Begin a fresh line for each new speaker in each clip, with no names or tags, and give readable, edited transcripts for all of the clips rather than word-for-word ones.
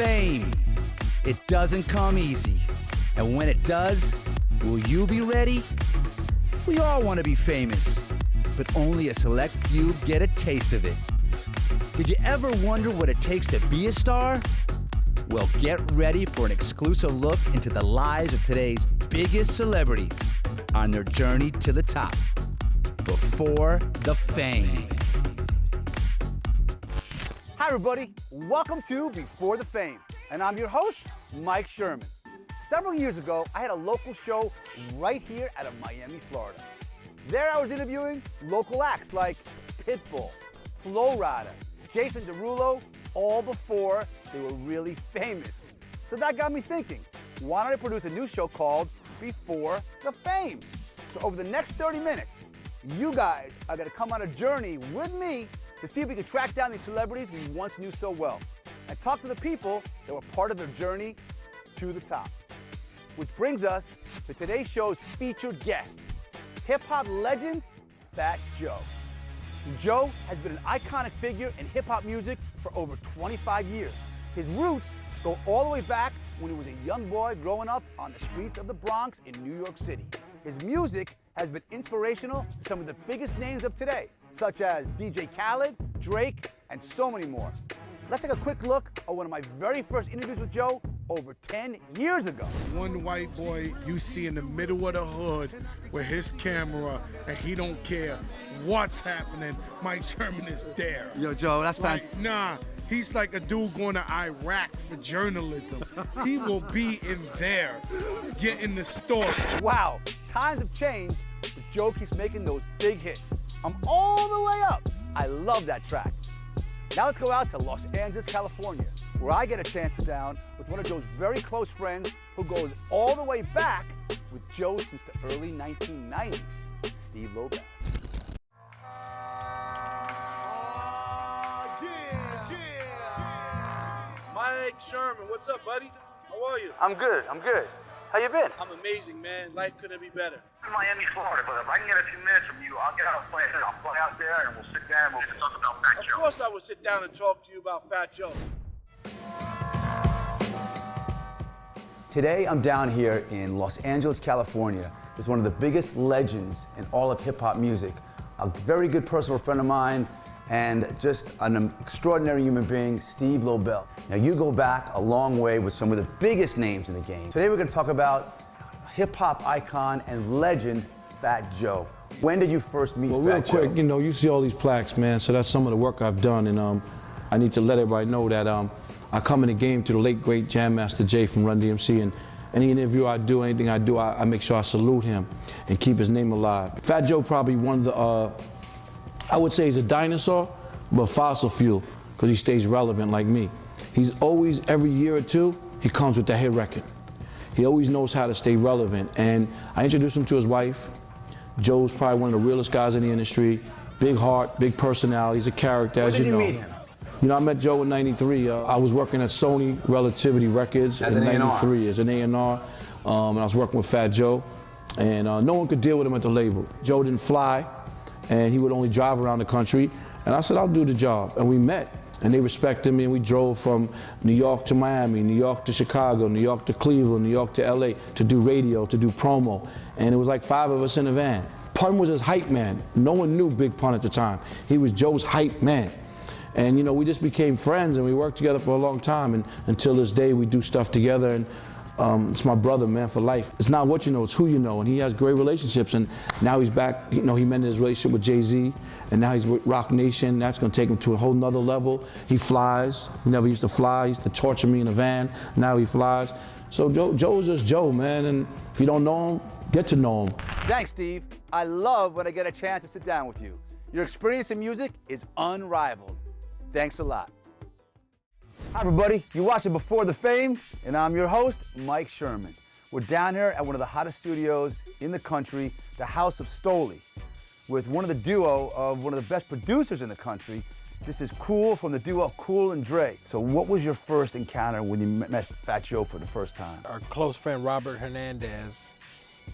fame. It doesn't come easy. And when it does, will you be ready? We all want to be famous, but only a select few get a taste of it. Did you ever wonder what it takes to be a star? Well, get ready for an exclusive look into the lives of today's biggest celebrities on their journey to the top, before the fame.
Hi everybody, welcome to Before the Fame, and I'm your host, Mike Sherman. Several years ago, I had a local show right here out of Miami, Florida. There I was interviewing local acts like Pitbull, Flo Rida, Jason Derulo, all before they were really famous. So that got me thinking, why don't I produce a new show called Before the Fame? So over the next 30 minutes, you guys are gonna come on a journey with me to see if we can track down these celebrities we once knew so well and talk to the people that were part of their journey to the top. Which brings us to today's show's featured guest, hip-hop legend, Fat Joe. Joe has been an iconic figure in hip-hop music for over 25 years. His roots go all the way back when he was a young boy growing up on the streets of the Bronx in New York City. His music has been inspirational to some of the biggest names of today, such as DJ Khaled, Drake, and so many more. Let's take a quick look at one of my very first interviews with Joe over 10 years ago.
One white boy you see in the middle of the hood with his camera, and he don't care what's happening. Mike Sherman is there.
Yo, Joe, that's
like, nah, he's like a dude going to Iraq for journalism. He will be in there, getting the story.
Wow, times have changed, but Joe keeps making those big hits. I'm all the way up. I love that track. Now let's go out to Los Angeles, California, where I get a chance to sit down with one of Joe's very close friends who goes all the way back with Joe since the early 1990s, Steve Lobel.
Mike Sherman, what's up, buddy? How are you?
I'm good. How you been?
I'm amazing, man. Life couldn't be better.
I'm in Miami, Florida, but if I can get a few minutes from you, I'll get out and play it. I'll fly out there and we'll sit down and we'll talk about Fat Joe.
Of course I would sit down and talk to you about Fat Joe.
Today I'm down here in Los Angeles, California with one of the biggest legends in all of hip-hop music, a very good personal friend of mine, and just an extraordinary human being, Steve Lobel. Now you go back a long way with some of the biggest names in the game. Today we're going to talk about hip-hop icon and legend, Fat Joe. When did you first meet Fat Joe?
Well, real quick, you know, you see all these plaques, man, so that's some of the work I've done, and I need to let everybody know that I come in the game to the late, great Jam Master Jay from Run DMC, and any interview I do, anything I do, I make sure I salute him and keep his name alive. Fat Joe probably one of the, I would say he's a dinosaur, but fossil fuel, because he stays relevant like me. He's always, every year or two, he comes with a hit record. He always knows how to stay relevant, and I introduced him to his wife. Joe's probably one of the realest guys in the industry. Big heart, big personality, he's a character, as you know.
When did you meet him?
You know, I met Joe in '93. I was working at Sony Relativity Records in '93 as an A&R, and I was working with Fat Joe, and no one could deal with him at the label. Joe didn't fly, and he would only drive around the country, and I said, I'll do the job, and we met, and they respected me, and we drove from New York to Miami, New York to Chicago, New York to Cleveland, New York to LA to do radio, to do promo, and it was like 5 of us in a van. Pun was his hype man. No one knew Big Pun at the time. He was Joe's hype man. And you know, we just became friends and we worked together for a long time, and until this day we do stuff together, and it's my brother, man, for life. It's not what you know, it's who you know, and he has great relationships, and now he's back, you know, he mended his relationship with Jay-Z, and now he's with Rock Nation. That's gonna take him to a whole nother level. He flies. He never used to fly. He used to torture me in a van. Now he flies. So Joe's just Joe, man, and if you don't know him, get to know him.
Thanks, Steve. I love when I get a chance to sit down with you. Your experience in music is unrivaled. Thanks a lot. Hi everybody, you're watching Before the Fame, and I'm your host, Mike Sherman. We're down here at one of the hottest studios in the country, the House of Stoley, with one of the duo of one of the best producers in the country. This is Cool from the duo Khaled and Drake. So what was your first encounter when you met Fat Joe for the first time?
Our close friend Robert Hernandez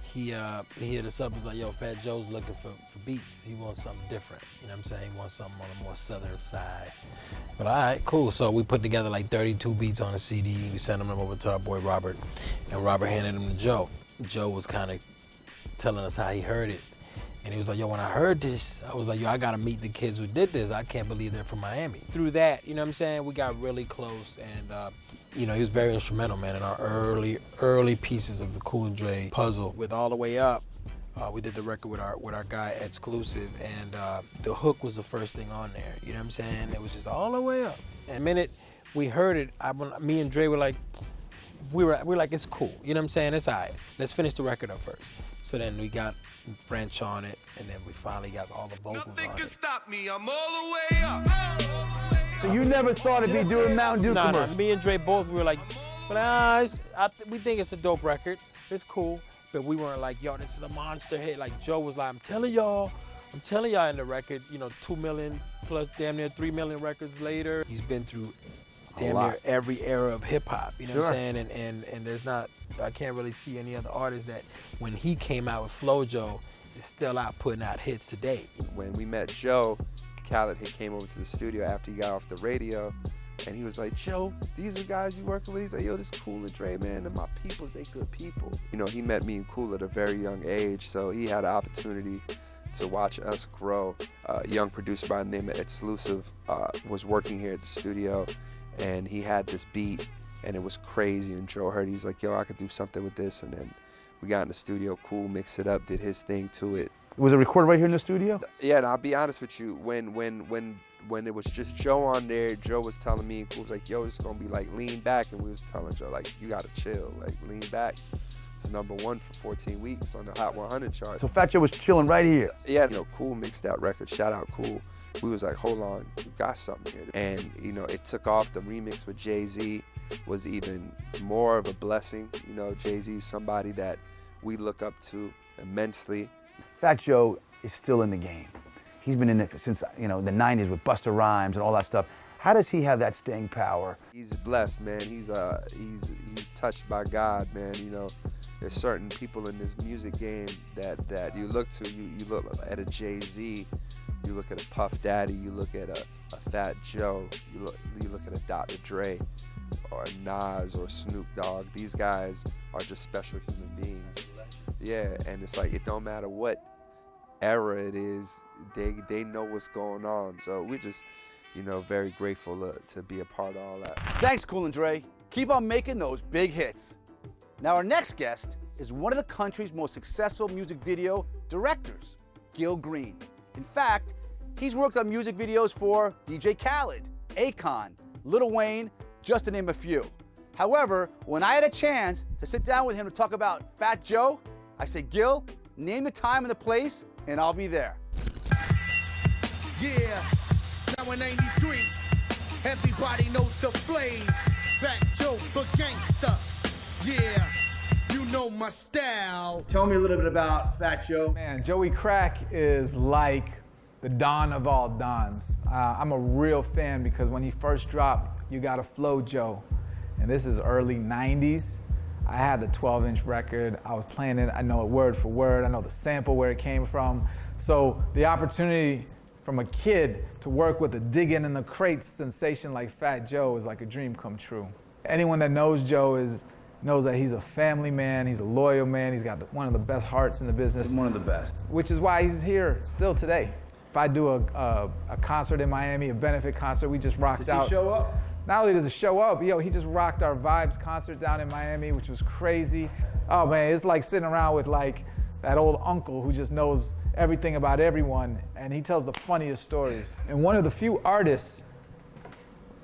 he hit us up. He's like, yo, Fat Joe's looking for beats. He wants something different. You know what I'm saying? He wants something on the more southern side. But all right, cool. So we put together like 32 beats on a CD. We sent them over to our boy Robert, and Robert handed them to Joe. Joe was kind of telling us how he heard it. And he was like, yo, when I heard this, I was like, yo, I gotta meet the kids who did this. I can't believe they're from Miami. Through that, you know what I'm saying, we got really close, and you know, he was very instrumental, man, in our early pieces of the Cool and Dre puzzle. With All the Way Up, we did the record with our guy Exclusive, and the hook was the first thing on there. You know what I'm saying? It was just all the way up. And the minute we heard it, me and Dre were like, we were like, it's cool. You know what I'm saying? It's all right. Let's finish the record up first. So then we got French on it, and then we finally got all the vocals
Nothing
on
can
it.
stop me. I'm all the way up.
So you never thought it'd be doing Mountain Dew
Nah,
commercials?
me and Dre both, we were like, we think it's a dope record. It's cool. But we weren't like, yo, this is a monster hit. Like Joe was like, I'm telling y'all in the record, you know, 2 million plus damn near 3 million records later. He's been through damn near every era of hip hop, you know what I'm saying? And there's not, I can't really see any other artist that when he came out with FloJo is still out putting out hits today.
When we met Joe, Khaled came over to the studio after he got off the radio, and he was like, Joe, these are the guys you working with? He's like, yo, this Cool and Dre, man, they're my peoples, they good people. You know, he met me and Cool at a very young age, so he had an opportunity to watch us grow. A young producer by the name of Exclusive was working here at the studio, and he had this beat, and it was crazy, and Joe heard it. He was like, yo, I could do something with this, and then we got in the studio, Cool mixed it up, did his thing to it.
Was it recorded right here in the studio?
Yeah, and I'll be honest with you, when it was just Joe on there, Joe was telling me, and Cool was like, yo, it's gonna be like Lean Back, and we was telling Joe, like, you gotta chill, like Lean Back. It's #1 for 14 weeks on the Hot 100 chart.
So Fat Joe was chilling right here.
Yeah, you know, Cool mixed that record, shout out Cool. We was like, hold on, we got something here. And, you know, it took off. The remix with Jay-Z was even more of a blessing. You know, Jay-Z is somebody that we look up to immensely.
Fat Joe is still in the game. He's been in it since, you know, the 90s with Busta Rhymes and all that stuff. How does he have that staying power?
He's blessed, man. He's touched by God, man. You know, there's certain people in this music game that you look to. You look at a Jay-Z, you look at a Puff Daddy, you look at a Fat Joe, you look at a Dr. Dre, or a Nas or Snoop Dogg. These guys are just special human beings. Yeah, and it's like, it don't matter what era it is, they know what's going on. So we're just, you know, very grateful to be a part of all that.
Thanks, Cool and Dre. Keep on making those big hits. Now our next guest is one of the country's most successful music video directors, Gil Green. In fact, he's worked on music videos for DJ Khaled, Akon, Lil Wayne, just to name a few. However, when I had a chance to sit down with him to talk about Fat Joe, I said, Gil, name the time and the place, and I'll be there.
Yeah, now in 93, everybody knows the flame. Fat Joe, the gangster. Yeah, you know my style.
Tell me a little bit about Fat Joe.
Man, Joey Crack is like the Don of all Dons. I'm a real fan because when he first dropped, You Gotta Flow Joe, and this is early 90s. I had the 12-inch record, I was playing it, I know it word for word, I know the sample where it came from. So the opportunity from a kid to work with a digging in the crates sensation like Fat Joe is like a dream come true. Anyone that knows Joe knows that he's a family man, he's a loyal man, he's got one of the best hearts in the business.
He's one of the best.
Which is why he's here still today. If I do a concert in Miami, a benefit concert, we just rocked out.
Does he show up?
Not only does it show up, he just rocked our Vibes concert down in Miami, which was crazy. Oh man, it's like sitting around with like that old uncle who just knows everything about everyone, and he tells the funniest stories. And one of the few artists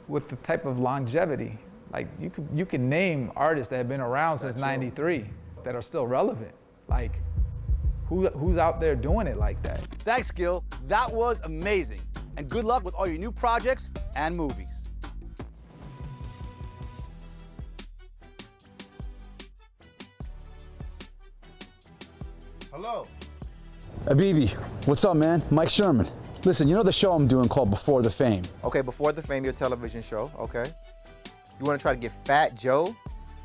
with the type of longevity, like you can name artists that have been around since '93 that are still relevant. Like, who's out there doing it like that?
Thanks, Gil. That was amazing. And good luck with all your new projects and movies.
Hello.
Habibi, what's up, man? Mike Sherman. Listen, you know the show I'm doing called Before the Fame?
Okay, Before the Fame, your television show, okay. You want to try to get Fat Joe?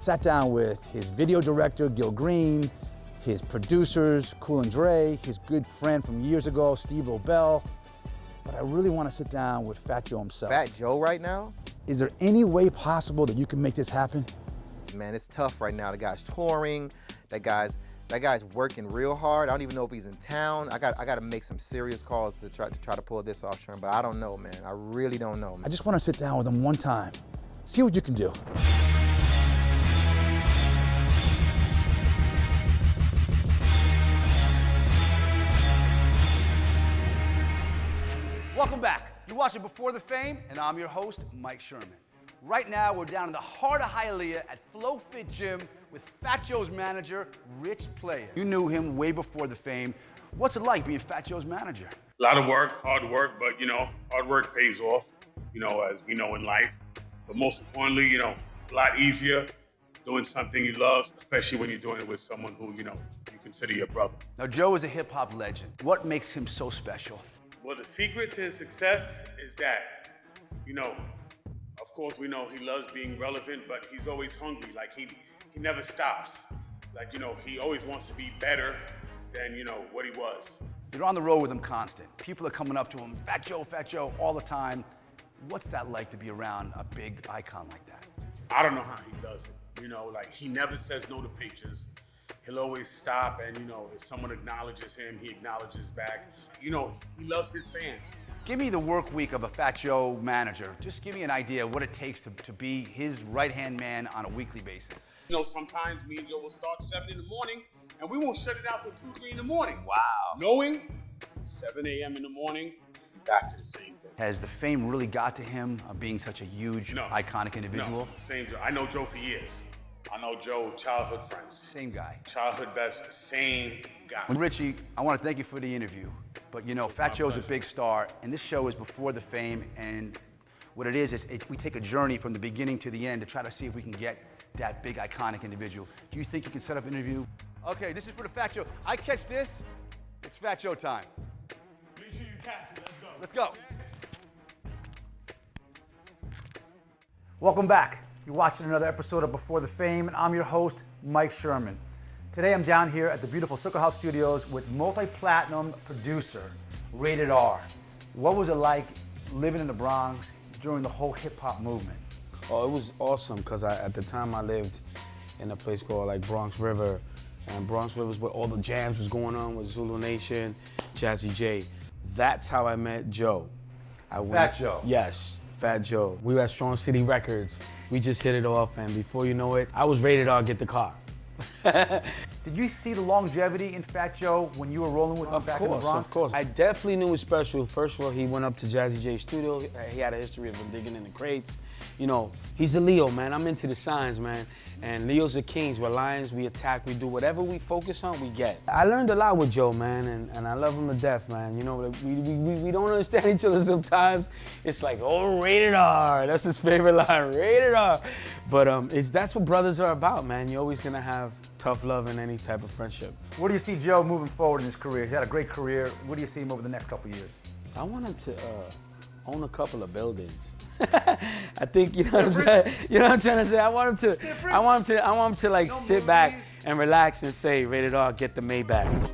Sat down with his video director, Gil Green, his producers, Cool and Dre, his good friend from years ago, Steve Lobel. But I really want to sit down with Fat Joe himself.
Fat Joe right now?
Is there any way possible that you can make this happen?
Man, it's tough right now. The guy's touring. That guy's working real hard. I don't even know if he's in town. I got to make some serious calls to try to pull this off, Sherman. But I don't know, man. I really don't know, man.
I just want to sit down with him one time. See what you can do. Welcome back. You're watching Before the Fame, and I'm your host, Mike Sherman. Right now, we're down in the heart of Hialeah at Flow Fit Gym with Fat Joe's manager, Rich Player. You knew him way before the fame. What's it like being Fat Joe's manager?
A lot of work, hard work, but, hard work pays off, as we know in life. But most importantly, a lot easier doing something you love, especially when you're doing it with someone who, you consider your brother.
Now, Joe is a hip-hop legend. What makes him so special?
Well, the secret to his success is that, of course we know he loves being relevant, but he's always hungry. Like he never stops. Like, he always wants to be better than, what he was.
You're on the road with him constant. People are coming up to him, Fat Joe, all the time. What's that like to be around a big icon like that?
I don't know how he does it. He never says no to pictures. He'll always stop and, if someone acknowledges him, he acknowledges back. He loves his fans.
Give me the work week of a Fat Joe manager. Just give me an idea of what it takes to be his right-hand man on a weekly basis.
Sometimes me and Joe will start 7 in the morning and we won't shut it out till 2, 3 in the morning.
Wow.
Knowing 7 a.m. in the morning, back to the same thing.
Has the fame really got to him of being such a huge, iconic individual?
No, same Joe. I know Joe for years. I know Joe, childhood friends.
Same guy.
Childhood best, same guy.
Richie, I want to thank you for the interview. But Fat Joe's a big star, and this show is Before the Fame, and what it is we take a journey from the beginning to the end to try to see if we can get that big, iconic individual. Do you think you can set up an interview? Okay, this is for the Fat Joe. I catch this, it's Fat Joe time.
Make sure you catch it, let's go.
Let's go. Welcome back. You're watching another episode of Before the Fame, and I'm your host, Mike Sherman. Today I'm down here at the beautiful Circle House Studios with multi-platinum producer, Rated R. What was it like living in the Bronx during the whole hip-hop movement?
Oh, it was awesome, because at the time I lived in a place called Bronx River, and Bronx River was where all the jams was going on with Zulu Nation, Jazzy J. That's how I met Joe.
Fat Joe?
Yes, Fat Joe. We were at Strong City Records. We just hit it off, and before you know it, I was Rated R, get the car.
Did you see the longevity in Fat Joe when you were rolling with him back in the Bronx?
Of course. I definitely knew it was special. First of all, he went up to Jazzy J's studio. He had a history of him digging in the crates. He's a Leo, man. I'm into the signs, man. And Leos are kings. We're lions. We attack. We do whatever we focus on, we get. I learned a lot with Joe, man, and I love him to death, man. We don't understand each other sometimes. It's like, oh, Rated R. That's his favorite line, Rated R. But that's what brothers are about, man. You're always gonna have tough love in any type of friendship.
Where do you see Joe moving forward in his career? He's had a great career. Where do you see him over the next couple of years?
I want him to own a couple of buildings. I think, you know what I'm saying? You know what I'm trying to say? I want him to sit back and relax and say, Rated R, get the Maybach.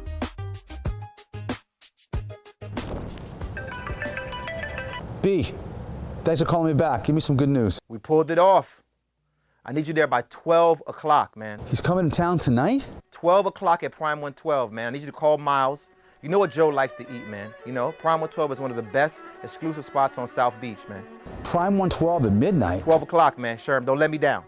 B, thanks for calling me back. Give me some good news.
We pulled it off. I need you there by 12 o'clock, man.
He's coming to town tonight?
12 o'clock at Prime 112, man. I need you to call Miles. You know what Joe likes to eat, man. Prime 112 is one of the best exclusive spots on South Beach, man.
Prime 112 at midnight?
12 o'clock, man. Sherm, don't let me down.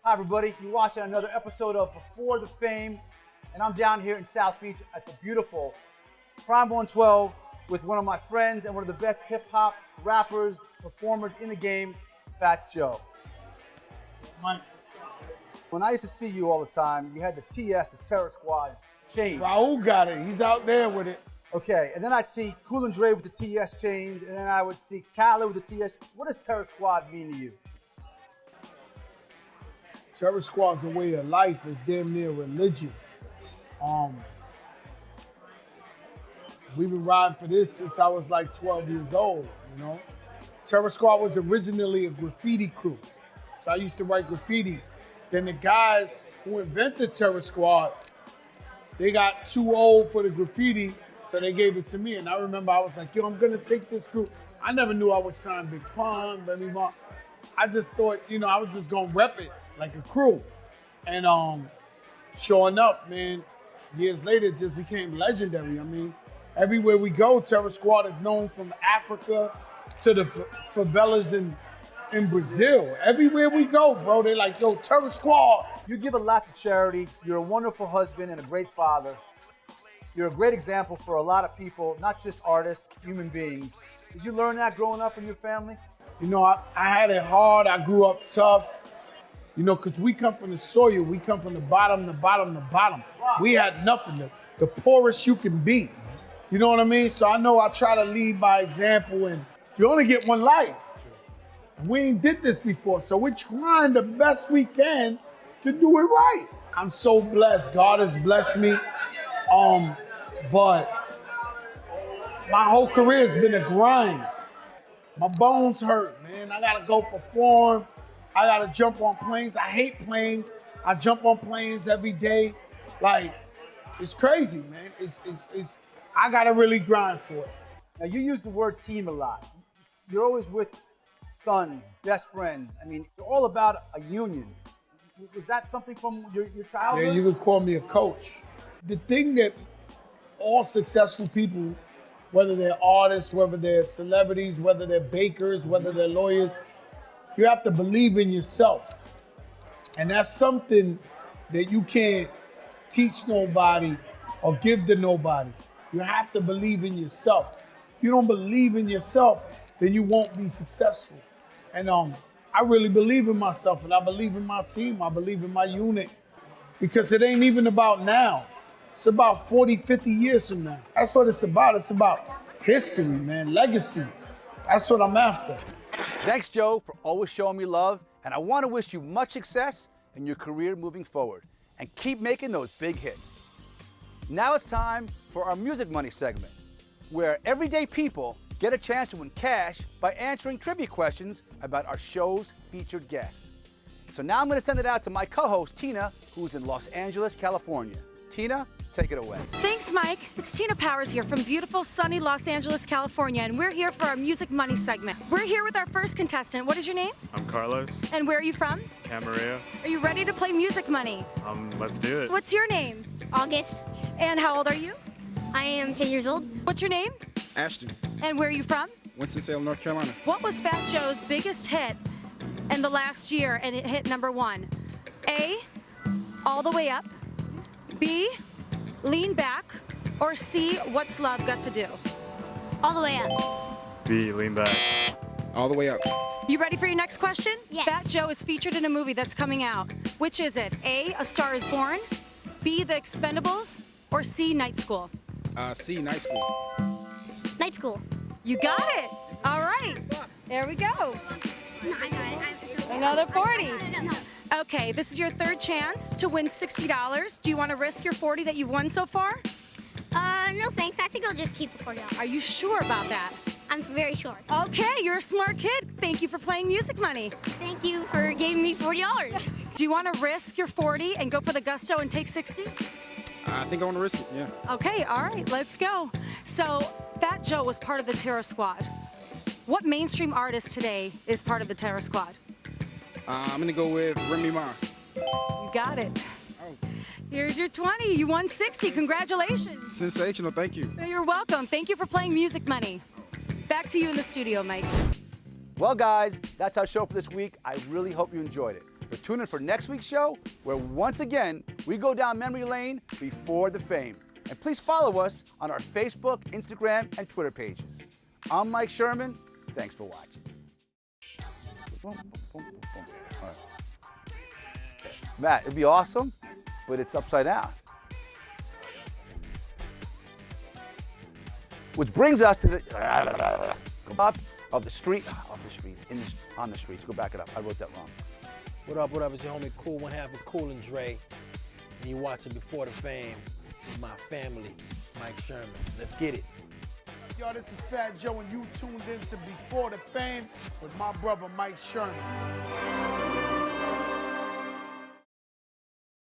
Hi, everybody. You're watching another episode of Before the Fame, and I'm down here in South Beach at the beautiful Prime 112 with one of my friends and one of the best hip-hop rappers, performers in the game, Fat Joe.
Mike.
When I used to see you all the time, you had the TS, the Terror Squad chains.
Raul got it. He's out there with it.
Okay, and then I'd see Cool and Dre with the TS chains, and then I would see Khaled with the TS. What does Terror Squad mean to you?
Terror Squad's a way of life. It's damn near religion. We've been riding for this since I was like 12 years old, you know? Terror Squad was originally a graffiti crew. So I used to write graffiti. Then the guys who invented Terror Squad, they got too old for the graffiti, so they gave it to me. And I remember I was like, yo, I'm gonna take this crew. I never knew I would sign Big Pun, Remy Ma. I just thought, you know, I was just gonna rep it like a crew. And sure enough, man, years later, it just became legendary. I mean, everywhere we go, Terror Squad is known from Africa to the favelas in Brazil. Everywhere we go, bro, they're like, yo, Terror Squad.
You give a lot to charity. You're a wonderful husband and a great father. You're a great example for a lot of people, not just artists, human beings. Did you learn that growing up in your family?
You know, I had it hard. I grew up tough. You know, because we come from the soil. We come from the bottom, the bottom, the bottom. We had nothing, the poorest you can be. You know what I mean? So I know I try to lead by example, and you only get one life. We ain't did this before, so we're trying the best we can to do it right. I'm so blessed. God has blessed me. But my whole career has been a grind. My bones hurt, man. I gotta go perform. I gotta jump on planes. I hate planes. I jump on planes every day. Like, it's crazy, man. I gotta really grind for it.
Now, you use the word team a lot. You're always with sons, best friends. I mean, you're all about a union. Was that something from your childhood?
Yeah, you could call me a coach. The thing that all successful people, whether they're artists, whether they're celebrities, whether they're bakers, whether they're lawyers, you have to believe in yourself. And that's something that you can't teach nobody or give to nobody. You have to believe in yourself. If you don't believe in yourself, then you won't be successful. And I really believe in myself, and I believe in my team. I believe in my unit, because it ain't even about now. It's about 40, 50 years from now. That's what it's about. It's about history, man, legacy. That's what I'm after.
Thanks, Joe, for always showing me love, and I want to wish you much success in your career moving forward, and keep making those big hits. Now it's time for our Music Money segment, where everyday people get a chance to win cash by answering trivia questions about our show's featured guests. So now I'm going to send it out to my co-host, Tina, who's in Los Angeles, California. Tina, take it away.
Thanks, Mike. It's Tina Powers here from beautiful, sunny Los Angeles, California, and we're here for our Music Money segment. We're here with our first contestant. What is your name?
I'm Carlos.
And where are you from?
Camarillo.
Are you ready to play Music Money?
Let's do it.
What's your name?
August.
And how old are you?
I am 10 years old.
What's your name?
Ashton.
And where are you from?
Winston-Salem, North Carolina.
What was Fat Joe's biggest hit in the last year and it hit #1? A, All the Way Up. B, Lean Back. Or C, What's Love Got to Do?
All the Way Up.
B, Lean Back.
All the Way Up.
You ready for your next question?
Yes.
Fat Joe is featured in a movie that's coming out. Which is it? A, A Star is Born. B, The Expendables. Or C, Night School?
C, Night School.
Night School.
You got it. All right. There we go. Another 40. Okay, this is your third chance to win $60. Do you want to risk your 40 that you've won so far?
No thanks. I think I'll just keep the $40.
Are you sure about that?
I'm very sure.
Okay, you're a smart kid. Thank you for playing Music Money.
Thank you for giving me $40.
Do you want to risk your 40 and go for the gusto and take 60?
I think I want to risk it, yeah.
Okay, all right, let's go. So, Fat Joe was part of the Terror Squad. What mainstream artist today is part of the Terror Squad?
I'm going to go with Remy Ma.
You got it.
Oh.
Here's your 20. You won 60. Congratulations.
Sensational, thank you.
You're welcome. Thank you for playing Music Money. Back to you in the studio, Mike.
Well, guys, that's our show for this week. I really hope you enjoyed it. But tune in for next week's show, where once again, we go down memory lane before the fame. And please follow us on our Facebook, Instagram, and Twitter pages. I'm Mike Sherman. Thanks for watching. All right. Matt, it'd be awesome, but it's upside down. Which brings us to the up of the streets, on the streets. Go back it up. I wrote that wrong.
What up, it's your homie Cool, one half of Cool and Drake. And you watching Before the Fame with my family, Mike Sherman. Let's get it.
Yo, this is Fat Joe, and you tuned in to Before the Fame with my brother Mike Sherman.